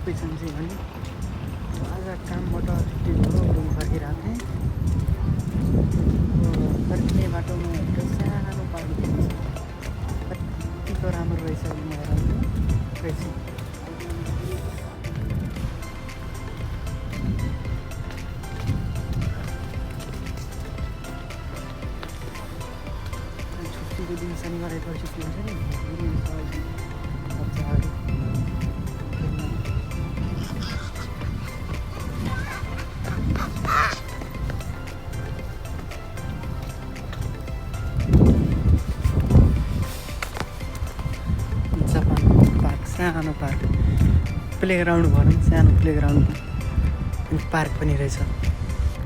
Location चाहिँ भने आज कामबाट छुट्टी भयो रुम फर्किरहेको थिएँ। फर्किने बाटोमा एउटा सानो पार्क छ, कतिको राम्रो रहेछ भनेर रहेछ। छुट्टीको दिन शनिबार आइतबार छुट्टी हुन्छ नि, बच्चाहरू जापान पार्क, सानो पार्क, प्लेग्राउन्ड भनौँ, सानो प्लेग्राउन्ड अनि पार्क पनि रहेछ।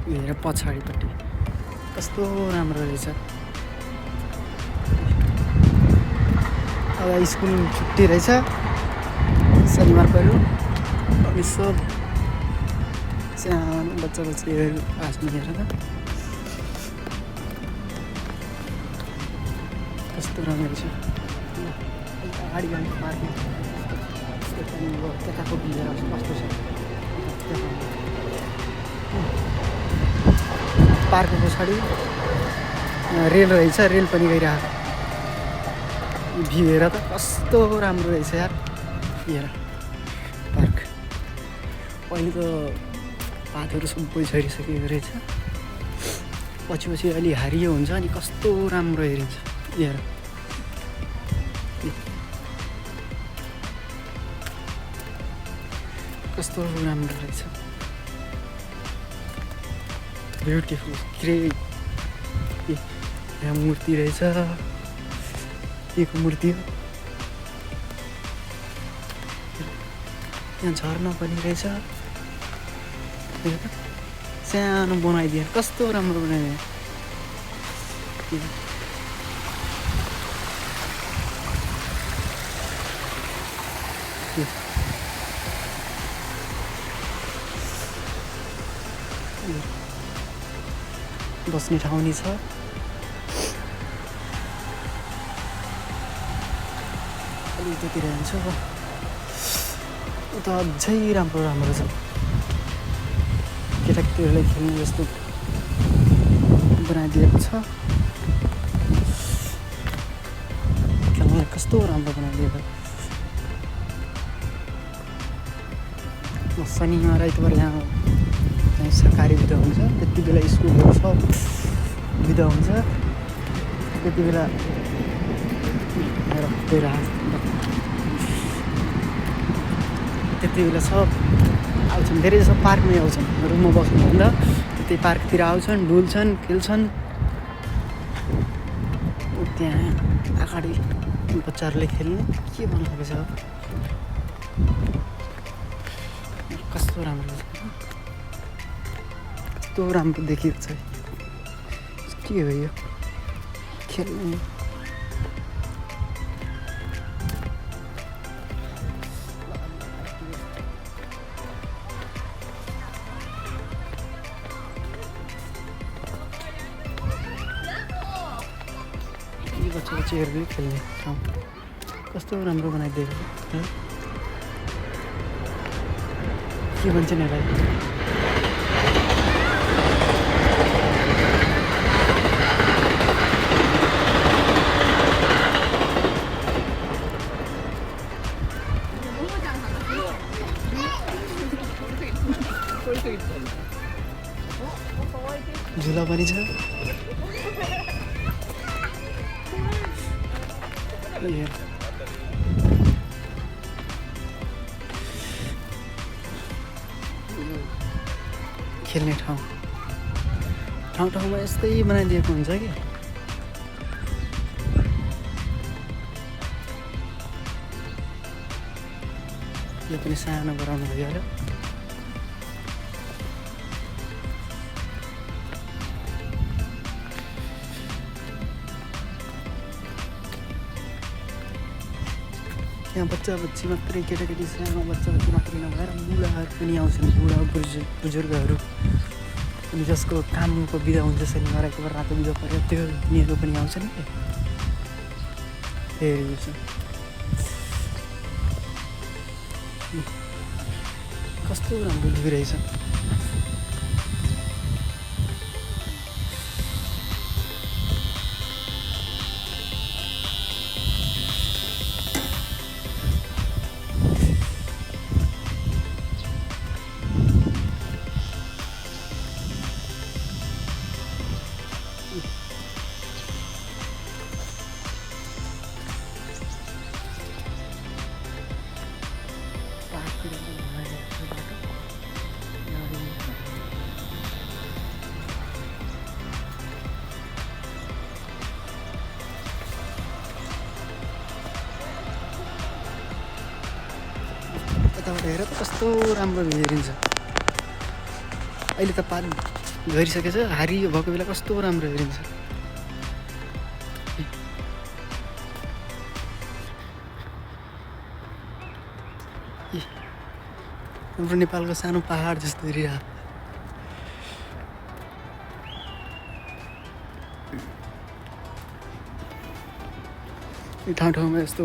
हेर पछाडिपट्टि कस्तो राम्रो रहेछ। अब स्कुल छुट्टी रहेछ, शनिबार पऱ्यो। अनि सब सानो बच्चाहरू आँच्नु हेर त कस्तो राम्रो रहेछ। अगाडि जान्छ पार्कमा, त्यताको भिलेर कस्तो छ पार्कको पछाडि रेल रहेछ, रेल पनि गइरहेको। भ्यू हेर त कस्तो राम्रो रहेछ यार। हेर पार्क, अहिले त पातहरू सबै झरिसकेको रहेछ, पछि पछि अलि हरियो हुन्छ अनि कस्तो राम्रो हेरिन्छ। हेर कस्तो राम्रो रहेछ, ब्युटिफुल। ग्रेट। यहाँ मूर्ति रहेछ, के को मूर्ति हो, यहाँ झर्ना पनि रहेछ। सानो बनाइदिए, कस्तो राम्रो बनाइदिए। बस्ने ठाउँ नि छ। उतातिर जान्छ, उता अझै राम्रो राम्रो छ। केटाकेटीहरूलाई खेल्ने जस्तो बनाइदिएको छ, खेल्नलाई कस्तो राम्रो बनाइदिएको। शनिबार आइतबार यहाँ सरकारी बिदा हुन्छ, त्यति बेला स्कुलहरू सब बिदा हुन्छ। त्यति बेला त्यति बेला सब आउँछन्, धेरै जसो पार्कमै आउँछन्। रुममा बस्नुभन्दा त्यही पार्कतिर आउँछन्, डुल्छन्, खेल्छन्। त्यहाँ अगाडि बच्चाहरूले खेल्ने के भन्नुभएको छ, कस्तो राम्रो छ, कस्तो राम्रो देखिएको छ। के हो यो खेल्ने। बच्चाहरूले खेल्ने ठाउँ कस्तो राम्रो बनाइदिएको। के भन्छ नि यसलाई, झुला पनि छ। खेल्ने ठाउँ ठाउँमा यस्तै बनाइदिएको हुन्छ कि। यो पनि सानो गराउनु भयो होला। यहाँ बच्चा बच्ची मात्रै, केटाकेटी सानो बच्चा बच्ची मात्रै नभएर बुढाहरू पनि आउँछन्, बुढा बुजुर्गहरू अनि जसको कामको बिदा हुन्छ शनिबार आइतबार रातो बिदा पऱ्यो त्यो उनीहरू पनि आउँछन् कि। फेरि कस्तो राम्रो भ्यू रहेछ। यताबाट हेर त कस्तो राम्रो भ्यू हेरिन्छ। अहिले त पात झरिसकेछ, हरियो भएको बेला कस्तो राम्रो हेरिन्छ। हाम्रो नेपालको सानो पहाड जस्तो हेरिरहेको। ठाउँ ठाउँमा यस्तो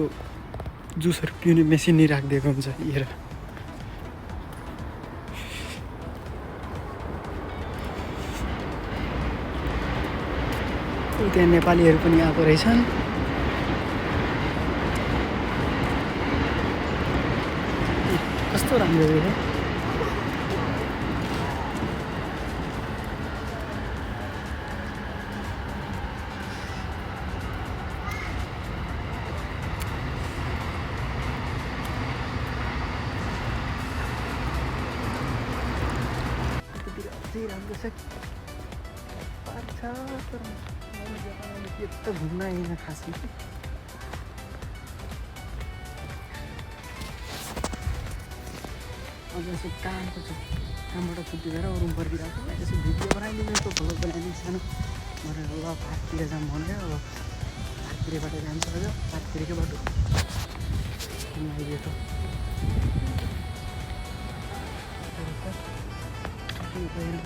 जुसहरू पिउने मेसिन नै राखिदिएको हुन्छ। हेर त्यहाँ नेपालीहरू पनि आएको रहेछन्। कस्तो राम्रो रहेछ। अझै राम्रो छ पार्क छ, तर यता घुम्न आइन खासमा। अझ यसो कामको छ, कामबाट छुट्टी भएर रुम फर्किरहेको यसो भिडियो बनाइदिनु, यसो भ्लग बनाइदिनु सानो भनेर। ल पार्कतिर जाऊँ भन्यो। अब पार्कतिरबाट जान्छ अझ पार्कतिरकै बाटो आइदियो त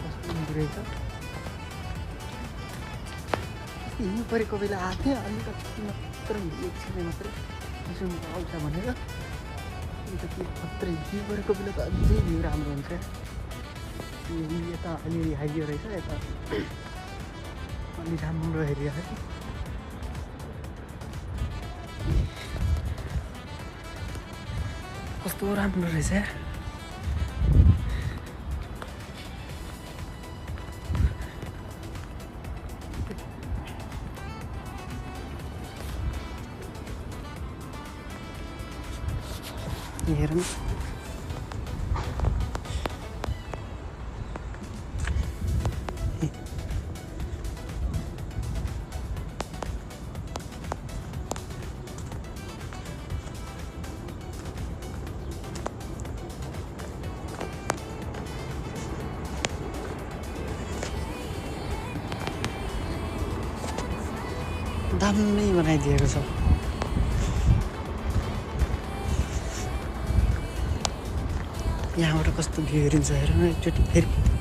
कस्तो रहेछ। हिँड्नु परेको बेला आएको थियो, अलिकति मात्र एकछिन मात्रै यसो आउँछ भनेर। अलिकति मात्रै हिँड्नु परेको बेला त अझै भ्यू राम्रो हुन्छ। यता अलिअलि हाइदियो रहेछ, यता अलि राम्रो हेरिरहेको। कस्तो राम्रो रहेछ यार। हेर्नु दामी बनाइदिएको छ। यहाँबाट कस्तो भ्यू हेरिन्छ हेर न एकचोटि फेरि।